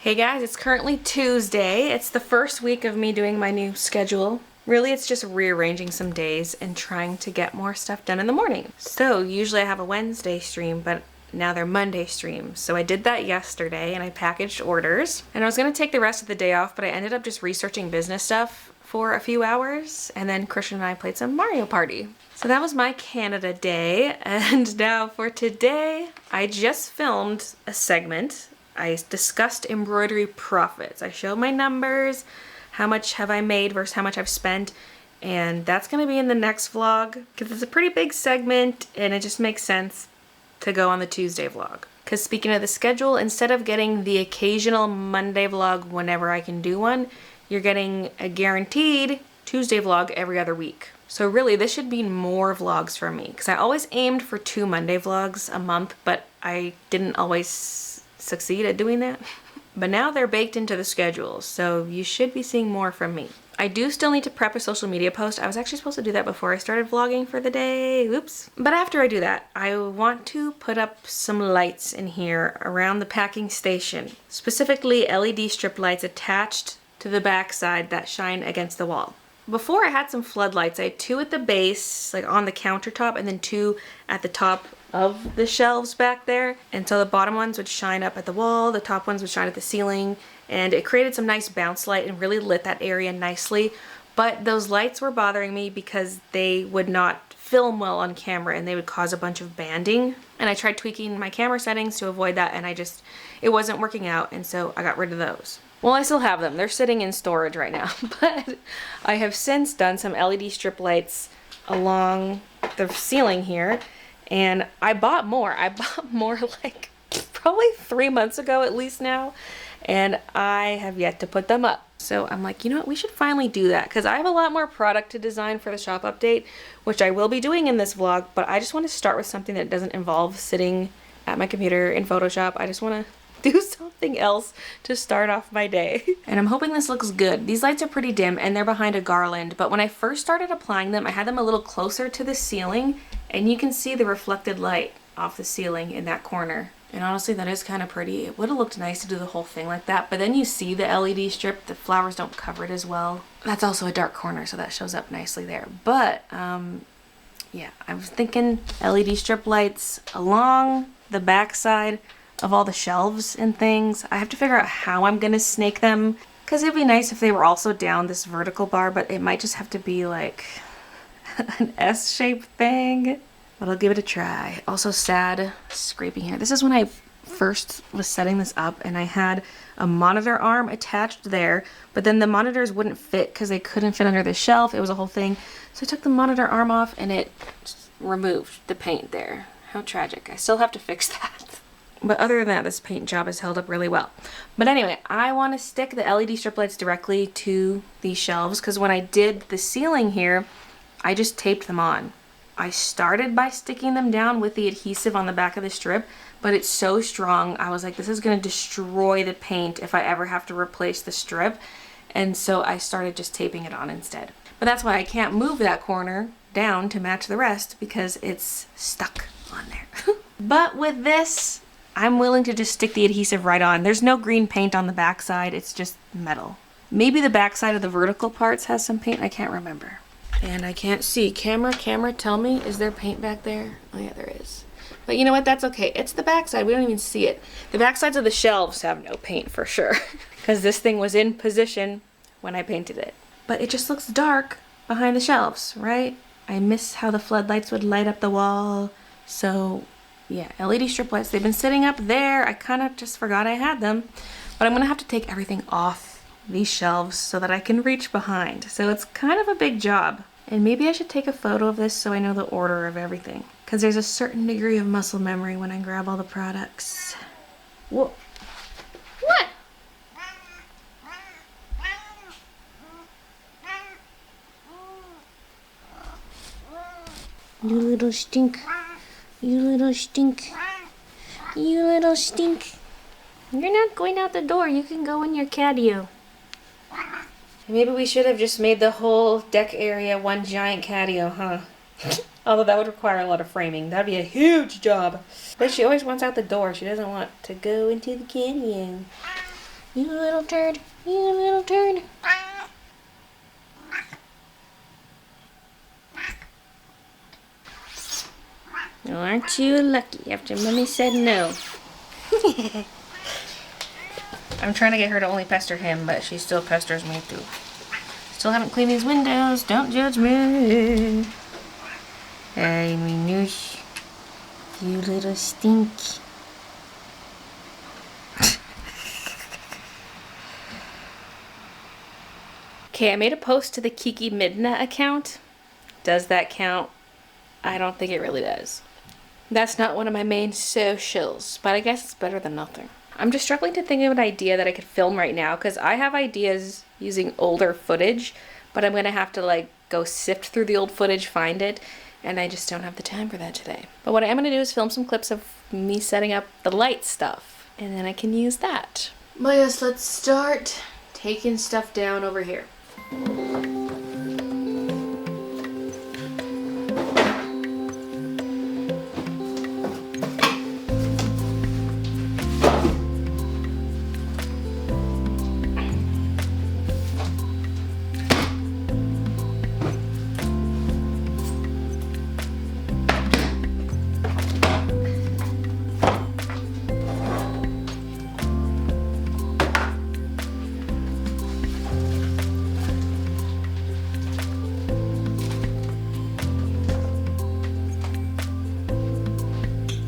Hey guys, it's currently Tuesday. It's the first week of me doing my new schedule. Really, it's just rearranging some days and trying to get more stuff done in the morning. So usually I have a Wednesday stream, but now they're Monday streams. So I did that yesterday and I packaged orders. And I was gonna take the rest of the day off, but I ended up just researching business stuff for a few hours. And then Christian and I played some Mario Party. So that was my Canada day. And now for today, I just filmed a segment. I discussed embroidery profits. I showed my numbers, how much have I made versus how much I've spent, and that's gonna be in the next vlog because it's a pretty big segment and it just makes sense to go on the Tuesday vlog. Because speaking of the schedule, instead of getting the occasional Monday vlog whenever I can do one, you're getting a guaranteed Tuesday vlog every other week. So really, this should be more vlogs for me because I always aimed for 2 Monday vlogs a month, but I didn't always succeed at doing that. But now they're baked into the schedule, so you should be seeing more from me. I do still need to prep a social media post. I was actually supposed to do that before I started vlogging for the day. Oops. But after I do that, I want to put up some lights in here around the packing station. Specifically LED strip lights attached to the backside that shine against the wall. Before I had some floodlights. I had 2 at the base, like on the countertop, and then 2 at the top of the shelves back there. And so the bottom ones would shine up at the wall, the top ones would shine at the ceiling, and it created some nice bounce light and really lit that area nicely. But those lights were bothering me because they would not film well on camera and they would cause a bunch of banding. And I tried tweaking my camera settings to avoid that, and it wasn't working out, and so I got rid of those. Well, I still have them. They're sitting in storage right now, but I have since done some LED strip lights along the ceiling here, and I bought more. I bought more like probably 3 months ago at least now, and I have yet to put them up. So I'm like, you know what, we should finally do that because I have a lot more product to design for the shop update, which I will be doing in this vlog, but I just want to start with something that doesn't involve sitting at my computer in Photoshop. I just want to do something else to start off my day. And I'm hoping this looks good. These lights are pretty dim and they're behind a garland, but when I first started applying them, I had them a little closer to the ceiling, and you can see the reflected light off the ceiling in that corner. And honestly, that is kind of pretty. It would have looked nice to do the whole thing like that, but then you see the LED strip, the flowers don't cover it as well. That's also a dark corner, so that shows up nicely there. But yeah, I was thinking LED strip lights along the backside of all the shelves and things. I have to figure out how I'm gonna snake them because it'd be nice if they were also down this vertical bar, but it might just have to be like an S-shaped thing, but I'll give it a try. Also sad scraping here. This is when I first was setting this up and I had a monitor arm attached there, but then the monitors wouldn't fit because they couldn't fit under the shelf. It was a whole thing. So I took the monitor arm off and it just removed the paint there. How tragic. I still have to fix that. But other than that, this paint job has held up really well. But anyway, I want to stick the LED strip lights directly to these shelves because when I did the ceiling here, I just taped them on. I started by sticking them down with the adhesive on the back of the strip, but it's so strong, I was like, this is going to destroy the paint if I ever have to replace the strip. And so I started just taping it on instead. But that's why I can't move that corner down to match the rest because it's stuck on there. But with this, I'm willing to just stick the adhesive right on. There's no green paint on the backside, it's just metal. Maybe the backside of the vertical parts has some paint, I can't remember. And I can't see. Camera, tell me, is there paint back there? Oh yeah, there is. But you know what, that's okay. It's the backside, we don't even see it. The backsides of the shelves have no paint for sure. Because this thing was in position when I painted it. But it just looks dark behind the shelves, right? I miss how the floodlights would light up the wall. So yeah, LED strip lights, they've been sitting up there. I kind of just forgot I had them. But I'm going to have to take everything off these shelves so that I can reach behind. So it's kind of a big job. And maybe I should take a photo of this so I know the order of everything. Because there's a certain degree of muscle memory when I grab all the products. Whoa. What? You little stink. You little stink. You little stink. You're not going out the door. You can go in your catio. Maybe we should have just made the whole deck area one giant catio, huh? Although that would require a lot of framing. That'd be a huge job. But she always wants out the door. She doesn't want to go into the catio. You little turd. You little turd. Well, aren't you lucky after Mommy said no? I'm trying to get her to only pester him, but she still pesters me too. Still haven't cleaned these windows. Don't judge me. Hey, Minoosh. You little stink. Okay, I made a post to the Kiki Midna account. Does that count? I don't think it really does. That's not one of my main socials, but I guess it's better than nothing. I'm just struggling to think of an idea that I could film right now because I have ideas using older footage, but I'm gonna have to like go sift through the old footage, find it, and I just don't have the time for that today. But what I am gonna do is film some clips of me setting up the light stuff, and then I can use that. But yes, let's start taking stuff down over here.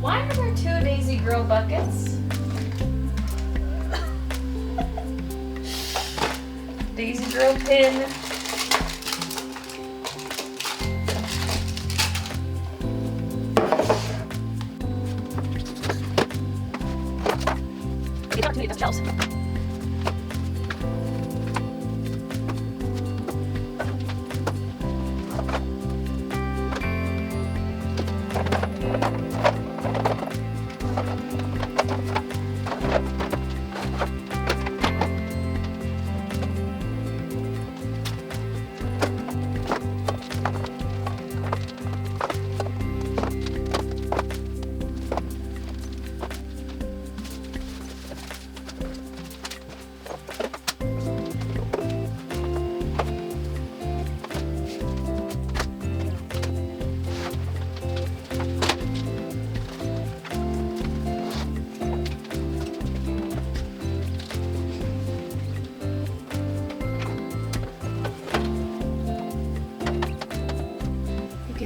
Why are there two Daisy Girl buckets? Daisy Girl pin. These aren't too shelves.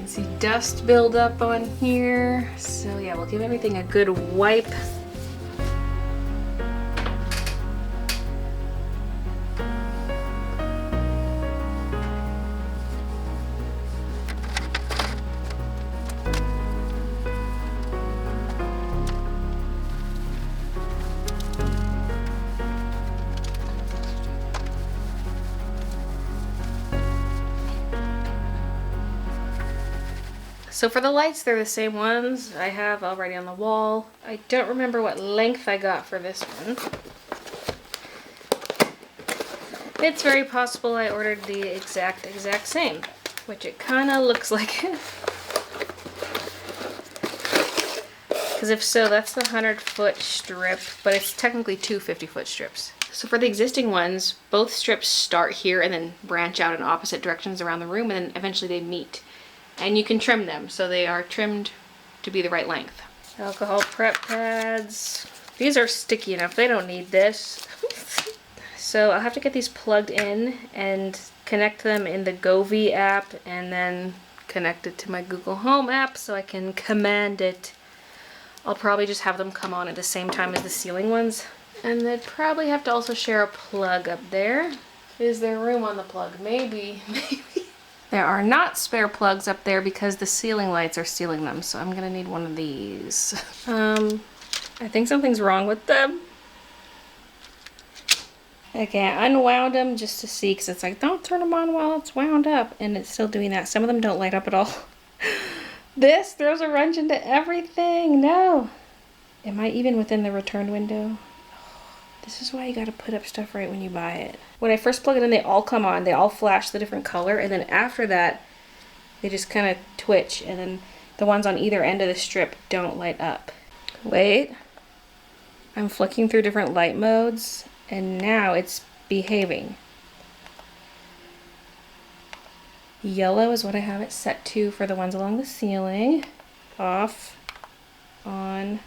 See dust build up on here. So yeah, we'll give everything a good wipe. So for the lights, they're the same ones I have already on the wall. I don't remember what length I got for this one. It's very possible I ordered the exact same, which it kind of looks like it. Because if so, that's the 100-foot strip, but it's technically two 50-foot strips. So for the existing ones, both strips start here and then branch out in opposite directions around the room, and then eventually they meet. And you can trim them, so they are trimmed to be the right length. Alcohol prep pads. These are sticky enough, they don't need this. So I'll have to get these plugged in and connect them in the Govee app and then connect it to my Google Home app so I can command it. I'll probably just have them come on at the same time as the ceiling ones. And they'd probably have to also share a plug up there. Is there room on the plug? Maybe. There are not spare plugs up there because the ceiling lights are stealing them, so I'm gonna need one of these. I think something's wrong with them. Okay, I unwound them just to see, because it's like, don't turn them on while it's wound up, and it's still doing that. Some of them don't light up at all. This throws a wrench into everything. No. Am I even within the return window? This is why you gotta put up stuff right when you buy it. When I first plug it in, they all come on. They all flash the different color, and then after that, they just kind of twitch, and then the ones on either end of the strip don't light up. Wait. I'm flicking through different light modes, And now it's behaving. Yellow is what I have it set to for the ones along the ceiling. Off, on.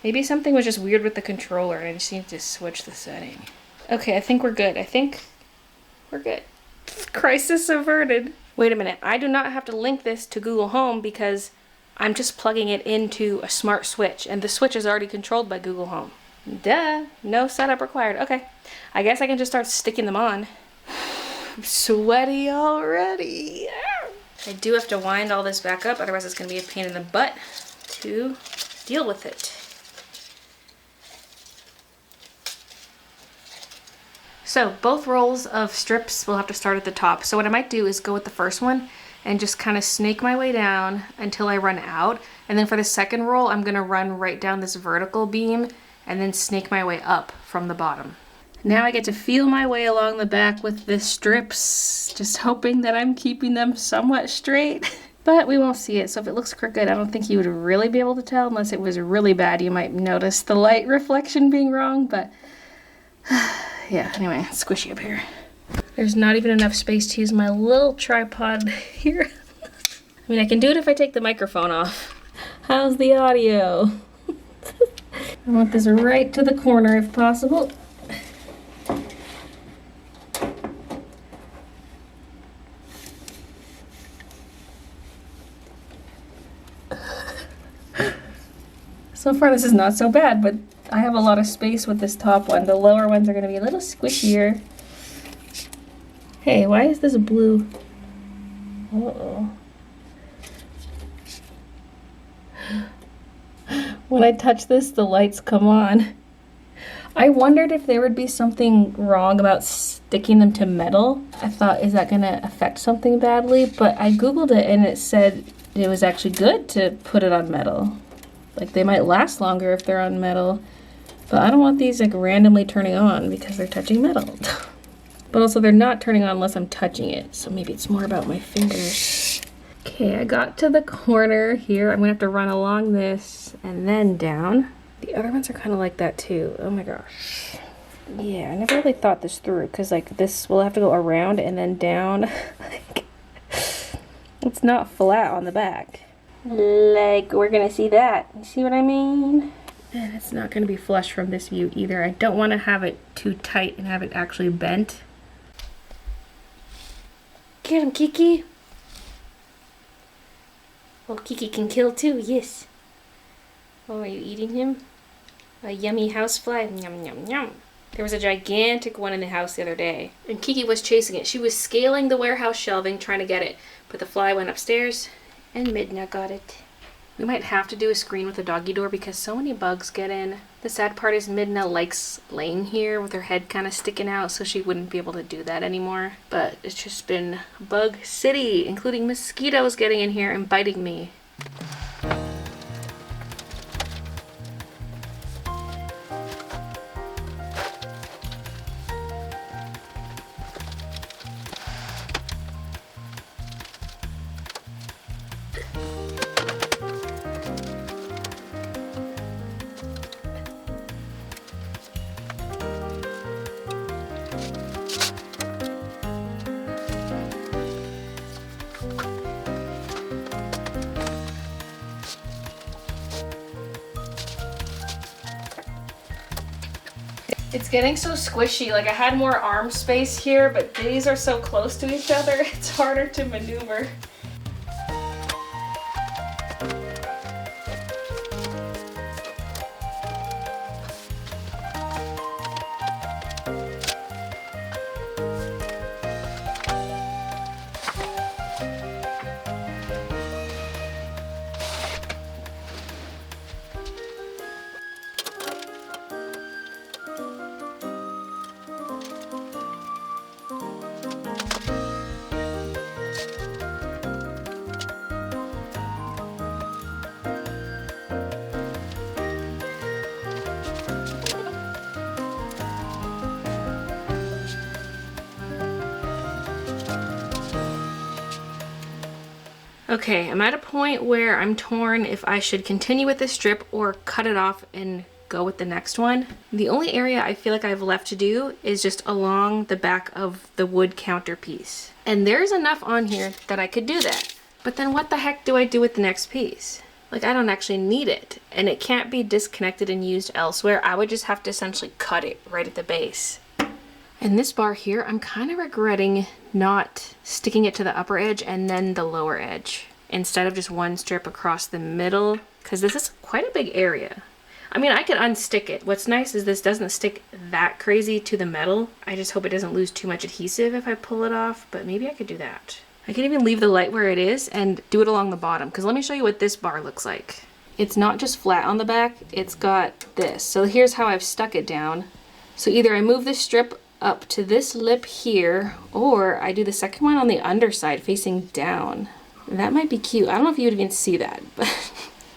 Maybe something was just weird with the controller and I just need to switch the setting. Okay, I think we're good. I think we're good. Crisis averted. Wait a minute, I do not have to link this to Google Home because I'm just plugging it into a smart switch and the switch is already controlled by Google Home. Duh, no setup required. Okay, I guess I can just start sticking them on. I'm sweaty already. I do have to wind all this back up, otherwise it's gonna be a pain in the butt to deal with it. So both rolls of strips will have to start at the top. So what I might do is go with the first one and just kind of snake my way down until I run out. And then for the second roll, I'm gonna run right down this vertical beam and then snake my way up from the bottom. Now I get to feel my way along the back with the strips, just hoping that I'm keeping them somewhat straight. But we won't see it, so if it looks crooked, I don't think you would really be able to tell. Unless it was really bad, you might notice the light reflection being wrong, but yeah, anyway, it's squishy up here. There's not even enough space to use my little tripod here. I mean, I can do it if I take the microphone off. How's the audio? I want this right to the corner if possible. So far this is not so bad, but I have a lot of space with this top one. The lower ones are going to be a little squishier. Hey, why is this blue? Uh-oh. When I touch this, the lights come on. I wondered if there would be something wrong about sticking them to metal. I thought, is that going to affect something badly? But I Googled it and it said it was actually good to put it on metal. Like, they might last longer if they're on metal, but I don't want these like randomly turning on because they're touching metal. But also they're not turning on unless I'm touching it, so maybe it's more about my fingers. Okay, I got to the corner here. I'm gonna have to run along this and then down. The other ones are kind of like that too. Oh my gosh. Yeah, I never really thought this through because like this will have to go around and then down. Like, it's not flat on the back. Like, we're gonna see that. You see what I mean? And it's not gonna be flush from this view either. I don't want to have it too tight and have it actually bent. Get him, Kiki. Oh, Kiki can kill too, yes. Oh, are you eating him? A yummy housefly? Yum, yum, yum. There was a gigantic one in the house the other day, and Kiki was chasing it. She was scaling the warehouse shelving trying to get it, but the fly went upstairs. And Midna got it. We might have to do a screen with a doggy door because so many bugs get in. The sad part is Midna likes laying here with her head kind of sticking out, so she wouldn't be able to do that anymore. But it's just been bug city, including mosquitoes getting in here and biting me. It's getting so squishy. Like, I had more arm space here, but these are so close to each other, it's harder to maneuver. Okay, I'm at a point where I'm torn if I should continue with this strip or cut it off and go with the next one. The only area I feel like I have left to do is just along the back of the wood counter piece. And there's enough on here that I could do that. But then what the heck do I do with the next piece? Like, I don't actually need it, and it can't be disconnected and used elsewhere. I would just have to essentially cut it right at the base. And this bar here, I'm kind of regretting not sticking it to the upper edge and then the lower edge, instead of just one strip across the middle, because this is quite a big area. I mean, I could unstick it. What's nice is this doesn't stick that crazy to the metal. I just hope it doesn't lose too much adhesive if I pull it off, but maybe I could do that. I can even leave the light where it is and do it along the bottom, because let me show you what this bar looks like. It's not just flat on the back, it's got this. So here's how I've stuck it down. So either I move this strip up to this lip here, or I do the second one on the underside facing down. That might be cute. I don't know if you would even see that, but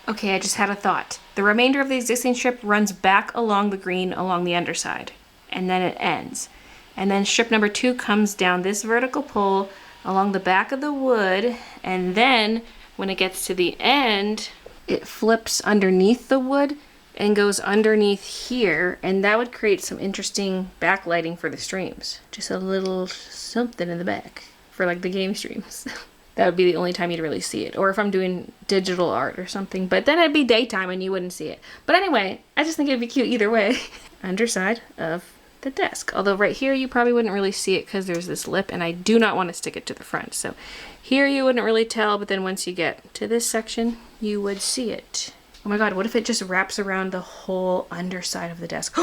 okay, I just had a thought. The remainder of the existing strip runs back along the green along the underside, and then it ends. And then strip number 2 comes down this vertical pole along the back of the wood, and then when it gets to the end, it flips underneath the wood and goes underneath here, and that would create some interesting backlighting for the streams. Just a little something in the back for like the game streams. That would be the only time you'd really see it, or if I'm doing digital art or something, but then it'd be daytime and you wouldn't see it. But anyway, I just think it'd be cute either way. Underside of the desk. Although right here you probably wouldn't really see it because there's this lip, and I do not want to stick it to the front. So here you wouldn't really tell, but then once you get to this section, you would see it. Oh my god, what if it just wraps around the whole underside of the desk?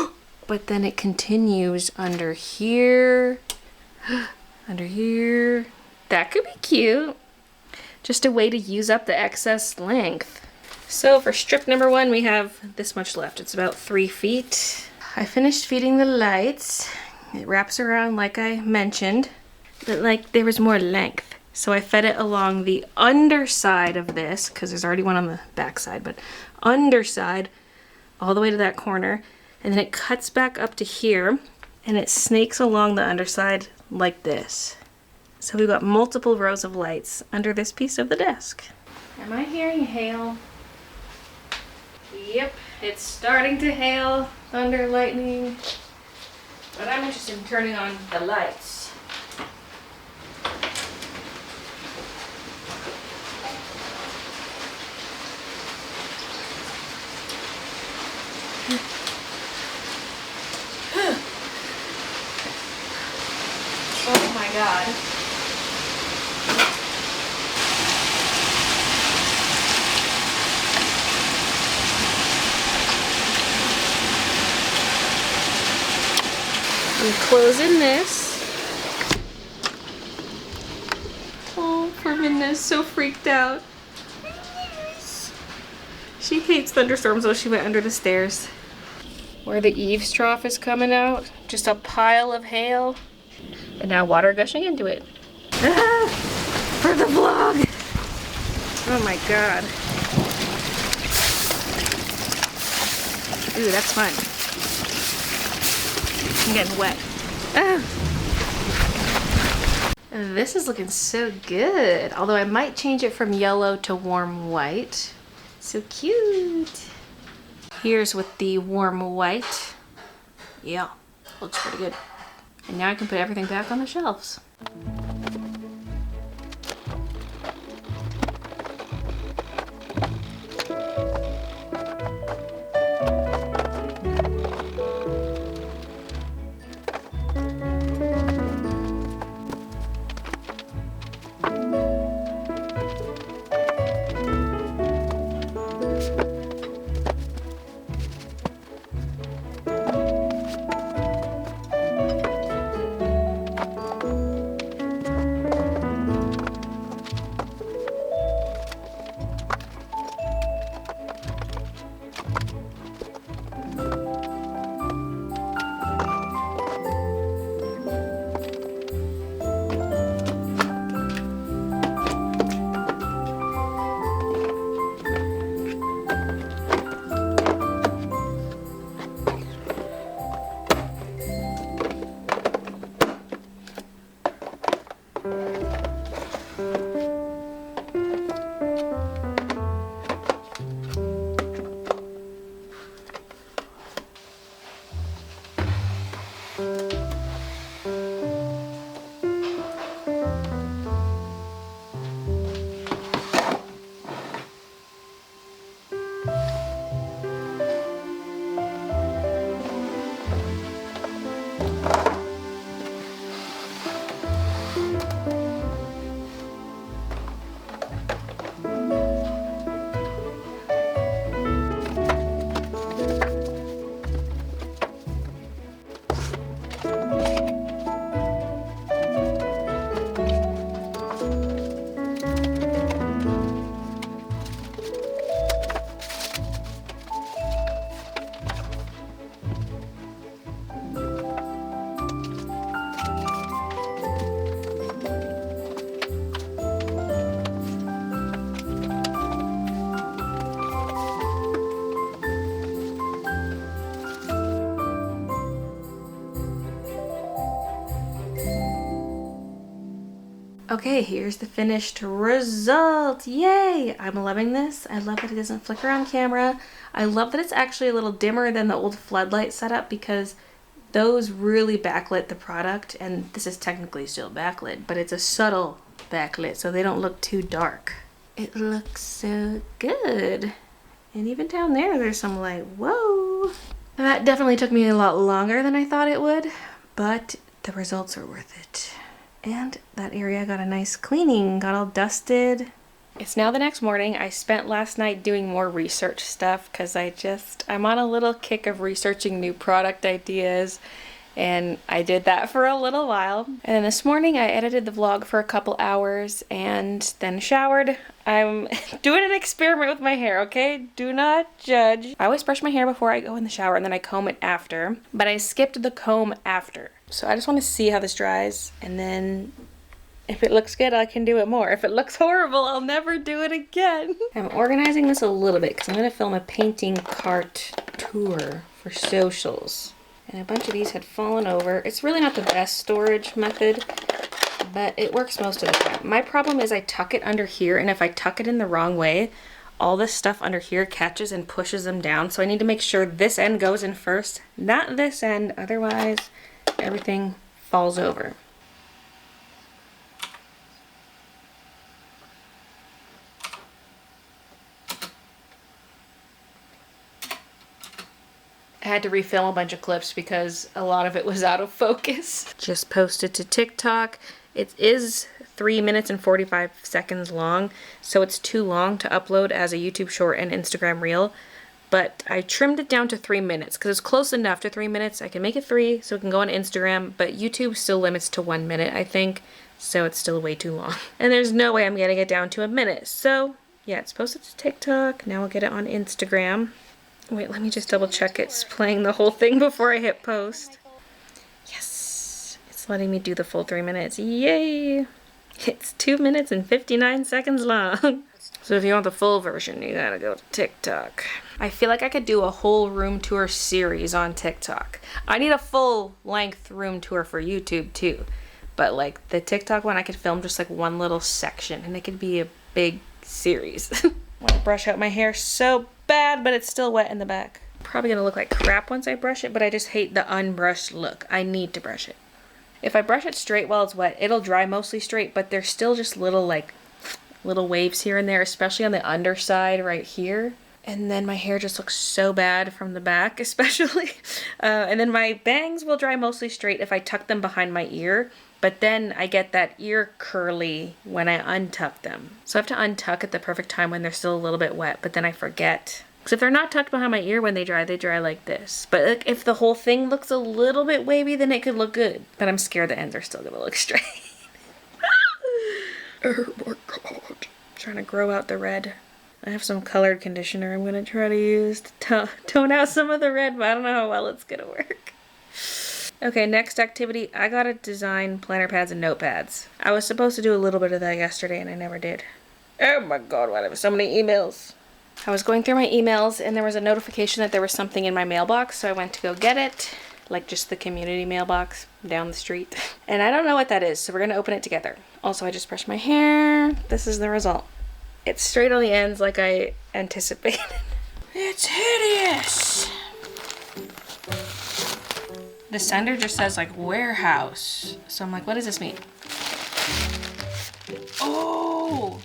But then it continues under here, under here. That could be cute. Just a way to use up the excess length. So for strip number 1, we have this much left. It's about 3 feet. I finished feeding the lights. It wraps around like I mentioned, but like there was more length. So I fed it along the underside of this, because there's already one on the back side, but underside all the way to that corner. And then it cuts back up to here, and it snakes along the underside like this. So we've got multiple rows of lights under this piece of the desk. Am I hearing hail? Yep, it's starting to hail, thunder, lightning. But I'm interested in turning on the lights. Oh my god. I'm closing this. Oh, poor Midna is so freaked out. She hates thunderstorms, though. She went under the stairs. Where the eaves trough is coming out. Just a pile of hail. And now water gushing into it. Ah, for the vlog. Oh my god. Ooh, that's fun. I'm getting wet. Ah. This is looking so good. Although I might change it from yellow to warm white. So cute. Here's with the warm white. Yeah, looks pretty good. And now I can put everything back on the shelves. Okay, here's the finished result. Yay! I'm loving this. I love that it doesn't flicker on camera. I love that it's actually a little dimmer than the old floodlight setup because those really backlit the product, and this is technically still backlit, but it's a subtle backlit so they don't look too dark. It looks so good. And even down there, there's some light. Whoa! That definitely took me a lot longer than I thought it would, but the results are worth it. And that area got a nice cleaning, got all dusted. It's now the next morning. I spent last night doing more research stuff because I'm on a little kick of researching new product ideas. And I did that for a little while. And then this morning I edited the vlog for a couple hours and then showered. I'm doing an experiment with my hair, okay? Do not judge. I always brush my hair before I go in the shower and then I comb it after. But I skipped the comb after. So I just want to see how this dries, and then if it looks good, I can do it more. If it looks horrible, I'll never do it again. I'm organizing this a little bit because I'm going to film a painting cart tour for socials. And a bunch of these had fallen over. It's really not the best storage method, but it works most of the time. My problem is I tuck it under here, and if I tuck it in the wrong way, all this stuff under here catches and pushes them down. So I need to make sure this end goes in first, not this end, otherwise everything falls over. I had to refilm a bunch of clips because a lot of it was out of focus. Just posted to TikTok. It is 3 minutes and 45 seconds long, so it's too long to upload as a YouTube short and Instagram reel. But I trimmed it down to 3 minutes because it's close enough to 3 minutes. I can make it 3 so it can go on Instagram, but YouTube still limits to 1 minute, I think. So it's still way too long. And there's no way I'm getting it down to a minute. So yeah, it's posted to TikTok. Now I'll get it on Instagram. Wait, let me just double check it's playing the whole thing before I hit post. Yes, it's letting me do the full 3 minutes. Yay! It's 2 minutes and 59 seconds long. So if you want the full version, you gotta go to TikTok. I feel like I could do a whole room tour series on TikTok. I need a full length room tour for YouTube too. But like the TikTok one, I could film just like one little section and it could be a big series. I want to brush out my hair so bad, but it's still wet in the back. Probably gonna look like crap once I brush it, but I just hate the unbrushed look. I need to brush it. If I brush it straight while it's wet, it'll dry mostly straight, but there's still just little waves here and there, especially on the underside right here. And then my hair just looks so bad from the back, especially. And then my bangs will dry mostly straight if I tuck them behind my ear, but then I get that ear curly when I untuck them. So I have to untuck at the perfect time when they're still a little bit wet, but then I forget. Because if they're not tucked behind my ear when they dry like this. But like, if the whole thing looks a little bit wavy, then it could look good. But I'm scared the ends are still gonna look straight. Oh my god. I'm trying to grow out the red. I have some colored conditioner I'm gonna try to use to tone out some of the red, but I don't know how well it's gonna work. Okay, next activity. I gotta design planner pads and notepads. I was supposed to do a little bit of that yesterday and I never did. Oh my god, why do I have so many emails? I was going through my emails and there was a notification that there was something in my mailbox, so I went to go get it. Like just the community mailbox down the street. And I don't know what that is, so we're gonna open it together. Also, I just brushed my hair. This is the result. It's straight on the ends like I anticipated. It's hideous! The sender just says like warehouse. So I'm like, what does this mean? Oh!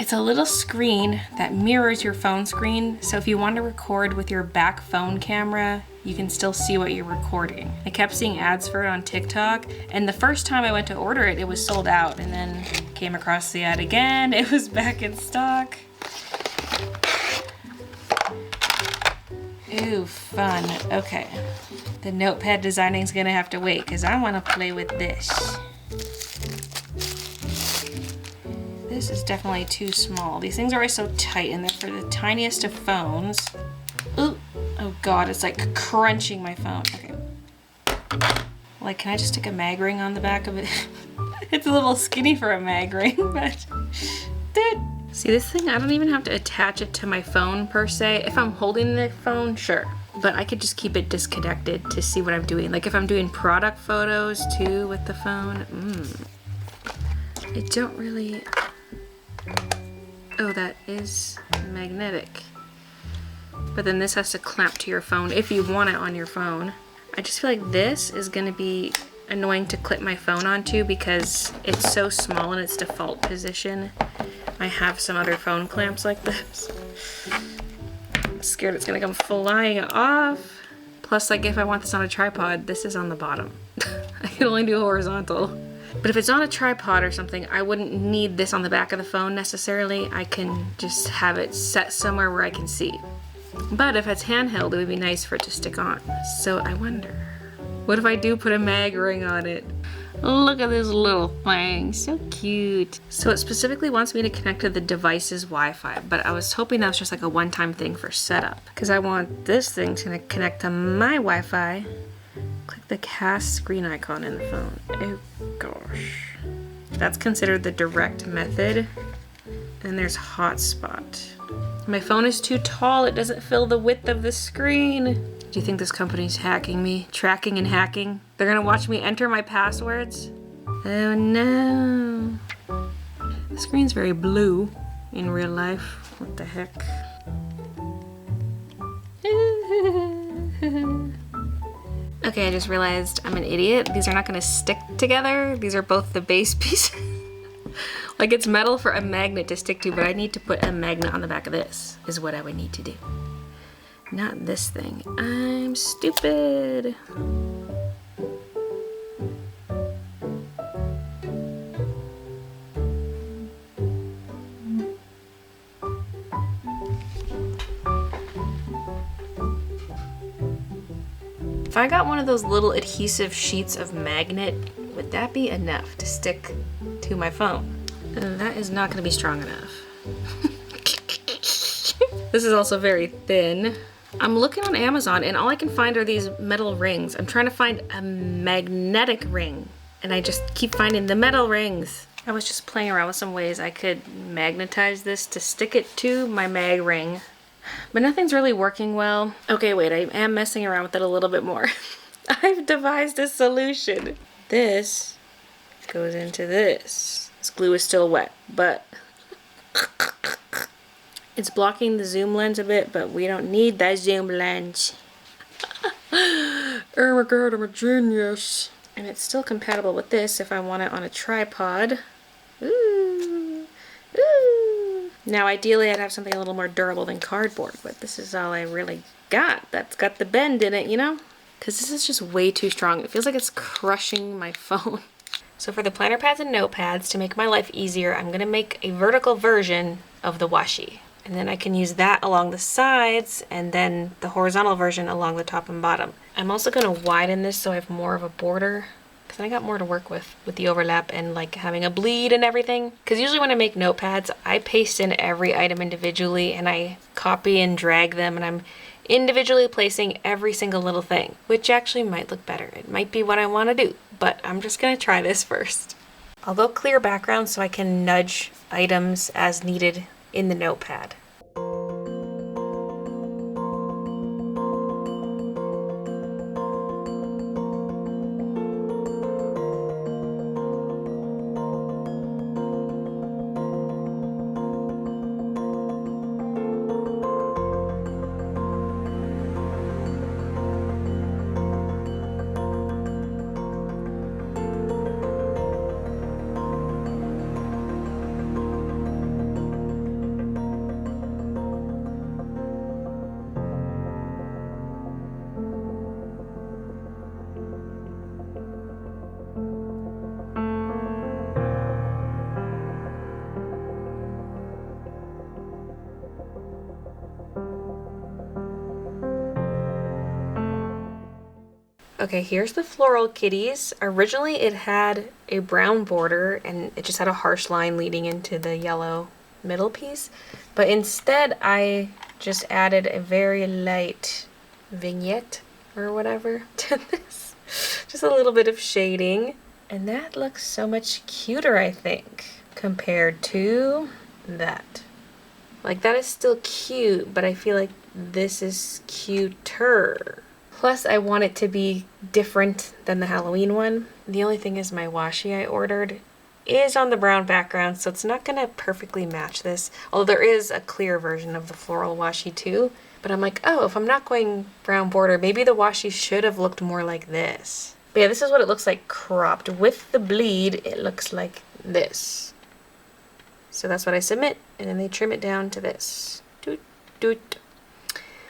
It's a little screen that mirrors your phone screen, so if you want to record with your back phone camera, you can still see what you're recording. I kept seeing ads for it on TikTok, and the first time I went to order it, it was sold out, and then came across the ad again, it was back in stock. Ooh, fun. Okay. The notepad designing's gonna have to wait, because I want to play with this. This is definitely too small. These things are always so tight and they're for the tiniest of phones. Ooh, oh god, it's like crunching my phone. Okay. Like, can I just stick a mag ring on the back of it? It's a little skinny for a mag ring, but... Dude. See this thing? I don't even have to attach it to my phone per se. If I'm holding the phone, sure. but I could just keep it disconnected to see what I'm doing. Like if I'm doing product photos too with the phone. I don't really, oh, that is magnetic. But then this has to clamp to your phone if you want it on your phone. I just feel like this is gonna be annoying to clip my phone onto because it's so small in its default position. I have some other phone clamps like this. I'm scared it's gonna come flying off. Plus, like if I want this on a tripod, this is on the bottom. I can only do horizontal. But if it's on a tripod or something, I wouldn't need this on the back of the phone necessarily. I can just have it set somewhere where I can see. But if it's handheld, it would be nice for it to stick on. So I wonder, what if I do put a mag ring on it? Look at this little thing, so cute. So it specifically wants me to connect to the device's Wi-Fi, but I was hoping that was just like a one-time thing for setup, because I want this thing to connect to my Wi-Fi. Click the cast screen icon in the phone. Oh gosh. That's considered the direct method. And there's hotspot. My phone is too tall, it doesn't fill the width of the screen. Do you think this company's hacking me? Tracking and hacking? They're gonna watch me enter my passwords? Oh no. The screen's very blue in real life. What the heck? Okay, I just realized I'm an idiot. These are not gonna stick together. These are both the base pieces. Like it's metal for a magnet to stick to, but I need to put a magnet on the back of this, is what I would need to do. Not this thing. I'm stupid. If I got one of those little adhesive sheets of magnet, would that be enough to stick to my phone? That is not going to be strong enough. This is also very thin. I'm looking on Amazon and all I can find are these metal rings. I'm trying to find a magnetic ring and I just keep finding the metal rings. I was just playing around with some ways I could magnetize this to stick it to my mag ring, but nothing's really working well. Okay, wait, I am messing around with it a little bit more. I've devised a solution. This goes into this. This glue is still wet, but it's blocking the zoom lens a bit, but we don't need that zoom lens. Oh my god, I'm a genius. And it's still compatible with this if I want it on a tripod. Ooh. Ooh. Now ideally I'd have something a little more durable than cardboard, but this is all I really got that's got the bend in it, you know? Because this is just way too strong. It feels like it's crushing my phone. So for the planner pads and notepads, to make my life easier, I'm gonna make a vertical version of the washi. And then I can use that along the sides and then the horizontal version along the top and bottom. I'm also gonna widen this so I have more of a border, because I got more to work with the overlap and like having a bleed and everything. Because usually when I make notepads, I paste in every item individually and I copy and drag them and I'm individually placing every single little thing, which actually might look better. It might be what I want to do, but I'm just gonna try this first. I'll go clear background so I can nudge items as needed in the notepad. Okay, here's the floral kitties. Originally it had a brown border and it just had a harsh line leading into the yellow middle piece. But instead I just added a very light vignette or whatever to this. Just a little bit of shading. And that looks so much cuter, I think, compared to that. Like, that is still cute, but I feel like this is cuter. Plus, I want it to be different than the Halloween one. The only thing is my washi I ordered is on the brown background, so it's not gonna perfectly match this. Although there is a clear version of the floral washi too. But I'm like, oh, if I'm not going brown border, maybe the washi should have looked more like this. But yeah, this is what it looks like cropped. With the bleed, it looks like this. So that's what I submit, and then they trim it down to this. Doot, doot.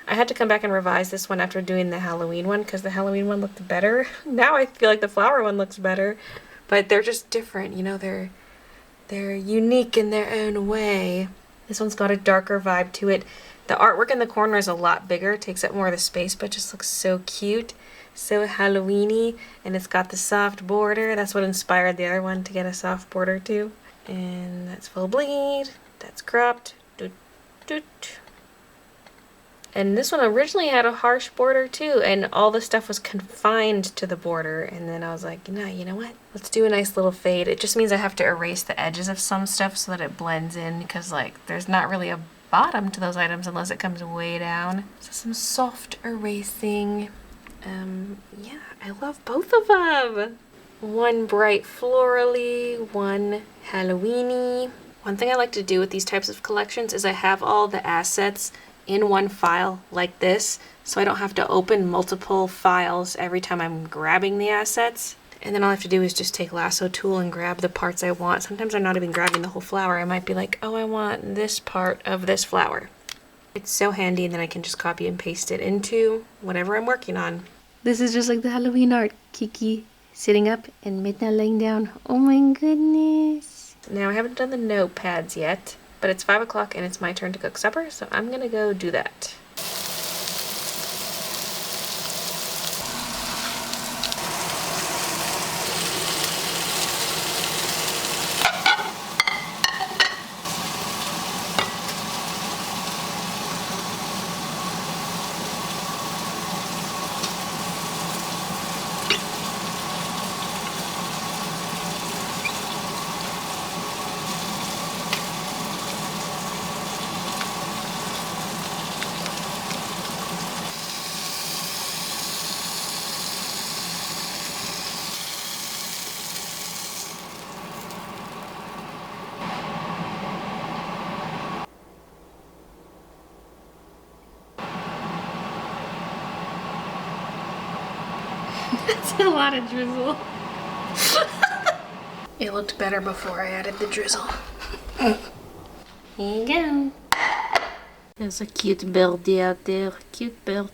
I had to come back and revise this one after doing the Halloween one, because the Halloween one looked better. Now I feel like the flower one looks better. But they're just different, you know, they're unique in their own way. This one's got a darker vibe to it. The artwork in the corner is a lot bigger, takes up more of the space, but just looks so cute, so Halloween-y, and it's got the soft border. That's what inspired the other one to get a soft border too. And that's full bleed, that's cropped. Doot, doot. And this one originally had a harsh border too, and all the stuff was confined to the border. And then I was like, no, you know what? Let's do a nice little fade. It just means I have to erase the edges of some stuff so that it blends in, because like there's not really a bottom to those items unless it comes way down. So some soft erasing. Yeah, I love both of them. One bright florally, one Halloween-y. One thing I like to do with these types of collections is I have all the assets in one file like this, so I don't have to open multiple files every time I'm grabbing the assets. And then all I have to do is just take lasso tool and grab the parts I want. Sometimes I'm not even grabbing the whole flower. I might be like, oh, I want this part of this flower. It's so handy, and then I can just copy and paste it into whatever I'm working on. This is just like the Halloween art. Kiki sitting up and Midna laying down. Oh my goodness. Now I haven't done the notepads yet, but it's 5 o'clock and it's my turn to cook supper, so I'm gonna go do that. That's a lot of drizzle. It looked better before I added the drizzle. Here you go. There's a cute birdie out there. Cute bird.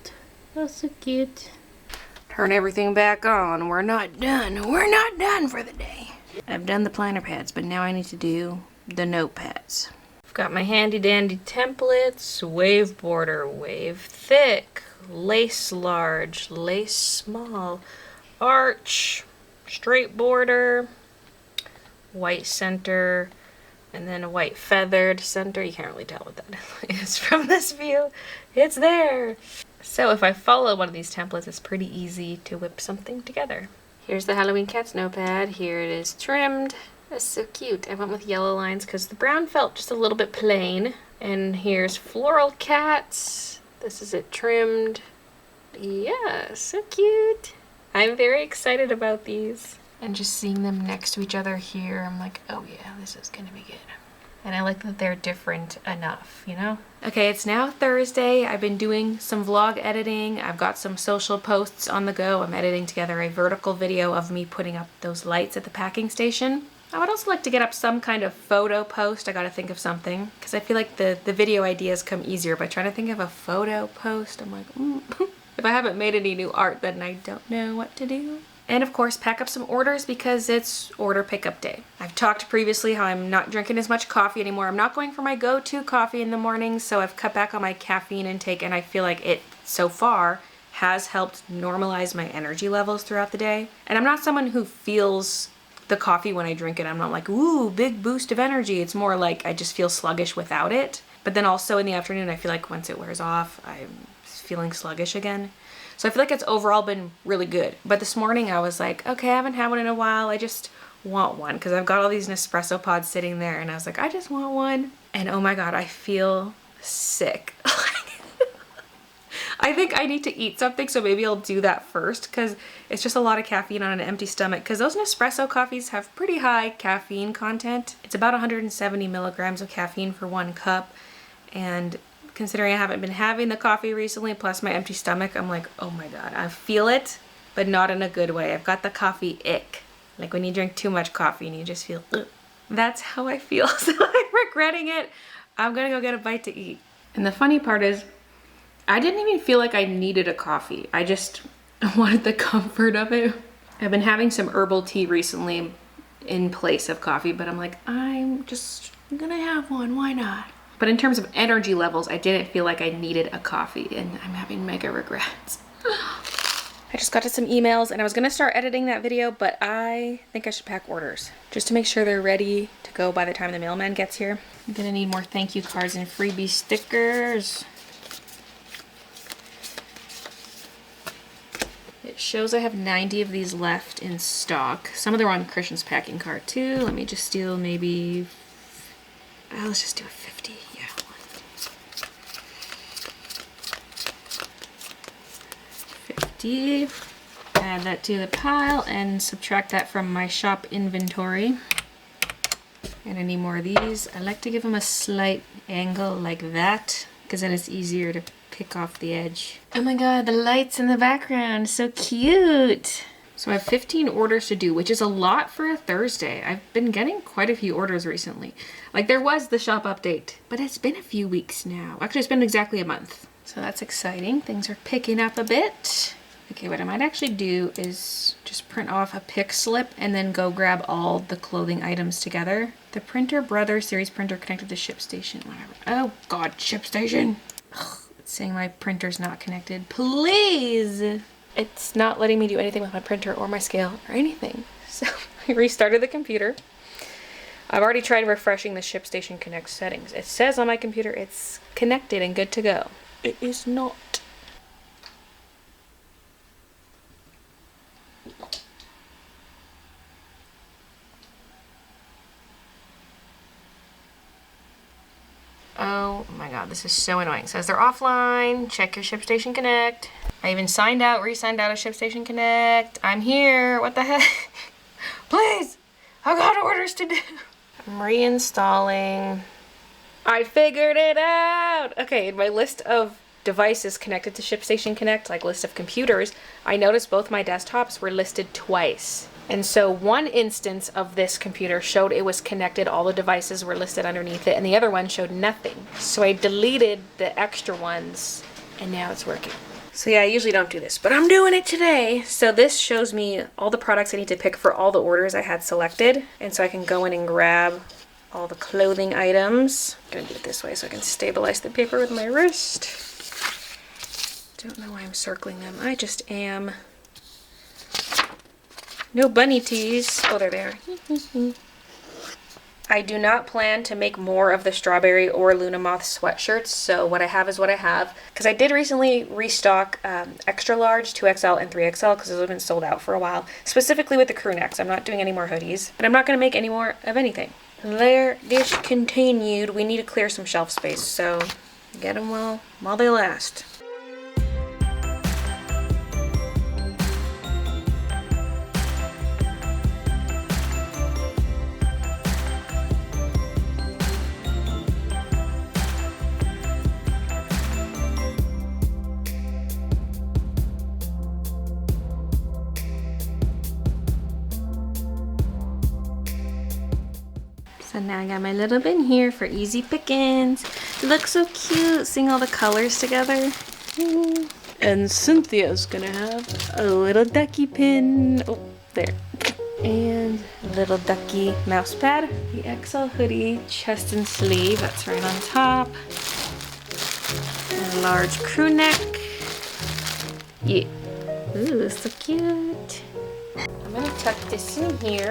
Oh, so cute. Turn everything back on. We're not done. We're not done for the day. I've done the planner pads, but now I need to do the notepads. I've got my handy dandy templates. Wave border, wave thick, lace large, lace small, arch, straight border, white center, and then a white feathered center. You can't really tell what that is from this view. It's there. So if I follow one of these templates, it's pretty easy to whip something together. Here's the Halloween Cats notepad. Here it is trimmed. That's so cute. I went with yellow lines because the brown felt just a little bit plain. And here's Floral Cats. This is it trimmed. Yeah, so cute. I'm very excited about these. And just seeing them next to each other here, I'm like, oh yeah, this is gonna be good. And I like that they're different enough, you know? Okay, it's now Thursday. I've been doing some vlog editing. I've got some social posts on the go. I'm editing together a vertical video of me putting up those lights at the packing station. I would also like to get up some kind of photo post. I gotta think of something, because I feel like the video ideas come easier by trying to think of a photo post. I'm like, If I haven't made any new art, then I don't know what to do. And of course, pack up some orders because it's order pickup day. I've talked previously how I'm not drinking as much coffee anymore. I'm not going for my go-to coffee in the morning, so I've cut back on my caffeine intake, and I feel like it, so far, has helped normalize my energy levels throughout the day. And I'm not someone who feels the coffee when I drink it. I'm not like, ooh, big boost of energy. It's more like I just feel sluggish without it. But then also in the afternoon, I feel like once it wears off, I'm feeling sluggish again. So I feel like it's overall been really good. But this morning I was like, okay, I haven't had one in a while. I just want one because I've got all these Nespresso pods sitting there and I was like, I just want one. And oh my God, I feel sick. I think I need to eat something, so maybe I'll do that first because it's just a lot of caffeine on an empty stomach because those Nespresso coffees have pretty high caffeine content. It's about 170 milligrams of caffeine for 1 cup. And considering I haven't been having the coffee recently, plus my empty stomach, I'm like, oh my God, I feel it, but not in a good way. I've got the coffee ick. Like when you drink too much coffee and you just feel, ugh. That's how I feel. So I'm regretting it. I'm gonna go get a bite to eat. And the funny part is, I didn't even feel like I needed a coffee. I just wanted the comfort of it. I've been having some herbal tea recently in place of coffee, but I'm like, I'm just gonna have one, why not? But in terms of energy levels, I didn't feel like I needed a coffee and I'm having mega regrets. I just got to some emails and I was gonna start editing that video, but I think I should pack orders just to make sure they're ready to go by the time the mailman gets here. I'm gonna need more thank you cards and freebie stickers. It shows I have 90 of these left in stock. Some of them are on Christian's packing cart too. Let me just steal maybe, let's just do a 50, yeah. 50. Add that to the pile and subtract that from my shop inventory. And I need more of these. I like to give them a slight angle like that because then it's easier to pick off the edge. Oh my God, the lights in the background, so cute. So I have 15 orders to do, which is a lot for a Thursday. I've been getting quite a few orders recently. Like there was the shop update, but it's been a few weeks now. Actually, it's been exactly a month. So that's exciting. Things are picking up a bit. Okay, what I might actually do is just print off a pick slip and then go grab all the clothing items together. The Printer Brothers series printer connected to ShipStation, whatever. Oh God, ShipStation. Ugh. Saying my printer's not connected. Please! It's not letting me do anything with my printer or my scale or anything. So I restarted the computer. I've already tried refreshing the ShipStation Connect settings. It says on my computer it's connected and good to go. It is not. Oh my God, this is so annoying. It says they're offline, check your ShipStation Connect. I even signed out, re-signed out of ShipStation Connect. I'm here, what the heck? Please, I've got orders to do. I'm reinstalling. I figured it out. Okay, in my list of devices connected to ShipStation Connect, like list of computers, I noticed both my desktops were listed twice. And so one instance of this computer showed it was connected, all the devices were listed underneath it, and the other one showed nothing. So I deleted the extra ones, and now it's working. So yeah, I usually don't do this, but I'm doing it today. So this shows me all the products I need to pick for all the orders I had selected, and so I can go in and grab all the clothing items. I'm gonna do it this way so I can stabilize the paper with my wrist. Don't know why I'm circling them. I just am. No bunny tees. Oh, there they are. I do not plan to make more of the strawberry or Luna Moth sweatshirts, so what I have is what I have. Because I did recently restock extra large, 2XL, and 3XL because those have been sold out for a while. Specifically with the crew necks. I'm not doing any more hoodies. And I'm not going to make any more of anything. There, discontinued. We need to clear some shelf space, so get them while they last. So now I got my little bin here for easy pickings. It looks so cute, seeing all the colors together. And Cynthia's gonna have a little ducky pin. Oh, there. And a little ducky mouse pad. The XL hoodie, chest and sleeve, that's right on top. And a large crew neck. Yeah. Ooh, so cute. I'm gonna tuck this in here.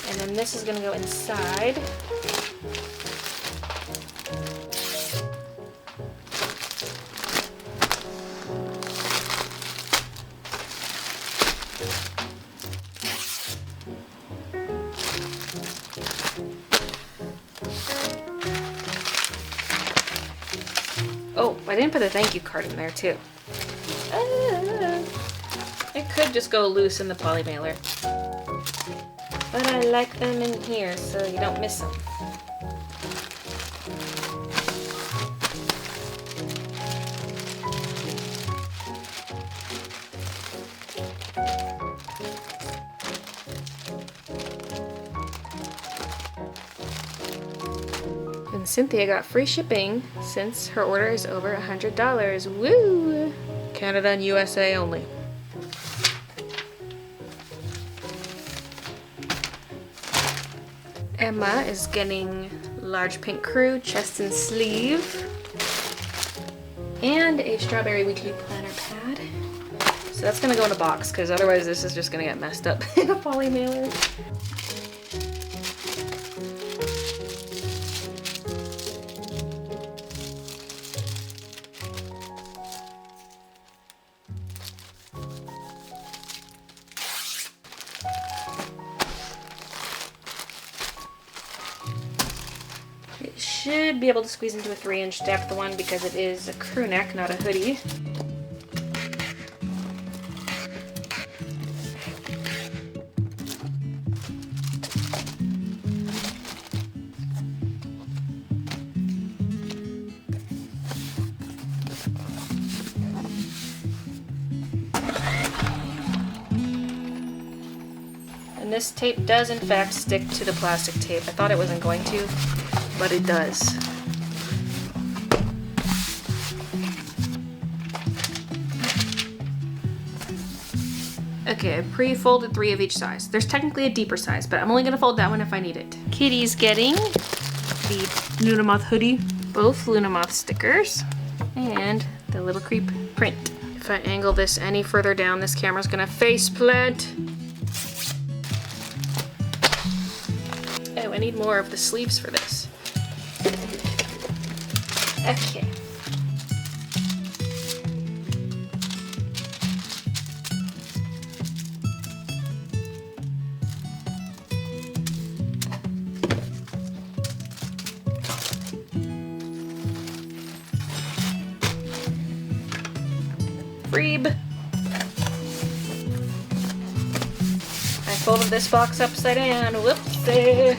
And then this is gonna go inside. didn't put a thank you card in there too. It could just go loose in the poly mailer. But I like them in here so you don't miss them. And Cynthia got free shipping since her order is over $100. Woo! Canada and USA only. Emma is getting large pink crew, chest and sleeve, and a strawberry weekly planner pad. So that's gonna go in a box because otherwise this is just gonna get messed up in a poly mailer. It should be able to squeeze into a 3-inch depth one because it is a crew neck, not a hoodie. And this tape does in fact stick to the plastic tape. I thought it wasn't going to, but it does. Okay, I pre-folded 3 of each size. There's technically a deeper size, but I'm only gonna fold that one if I need it. Kitty's getting the Luna Moth hoodie, both Luna Moth stickers, and the little creep print. If I angle this any further down, this camera's gonna face plant. Oh, I need more of the sleeves for this. Okay. Freeb. I folded this box upside down. Whoopsie.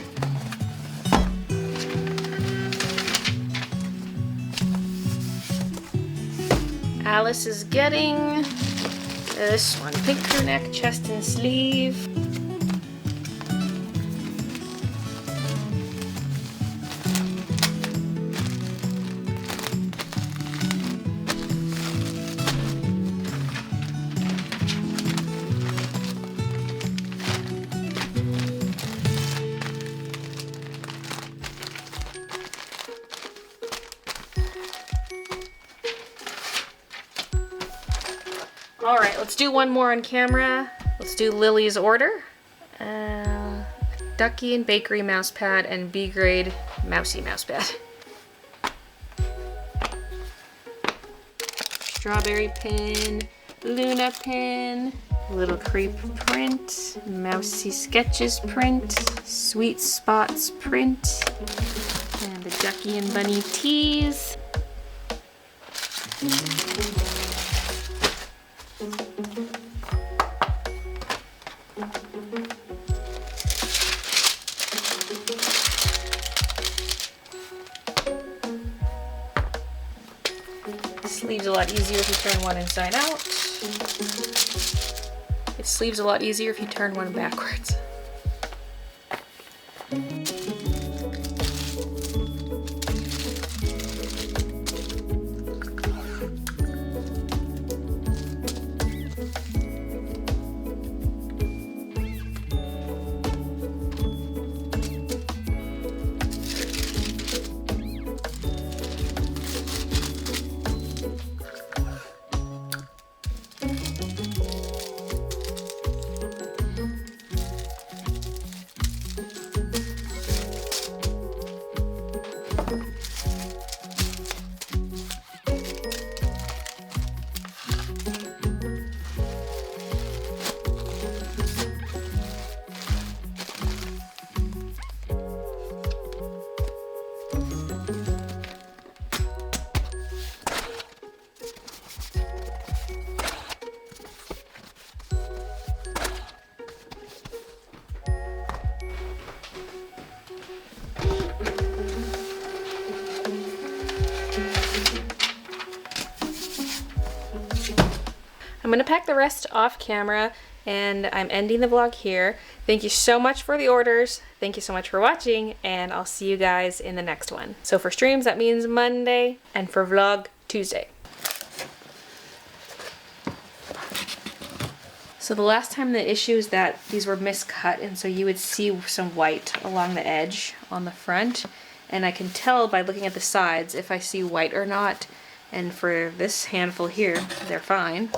Alice is getting this one, pink crew neck, chest and sleeve. Alright, let's do one more on camera. Let's do Lily's order. Ducky and Bakery mouse pad and B-grade mousy mouse pad. Strawberry pin, Luna pin, little creep print, mousy sketches print, sweet spots print, and the Ducky and Bunny tees. Sleeves a lot easier if you turn one inside out. It sleeves a lot easier if you turn one backwards. I'm gonna pack the rest off camera, and I'm ending the vlog here. Thank you so much for the orders. Thank you so much for watching, and I'll see you guys in the next one. So for streams, that means Monday, and for vlog, Tuesday. So the last time the issue is that these were miscut, and so you would see some white along the edge on the front, and I can tell by looking at the sides if I see white or not. And for this handful here, they're fine.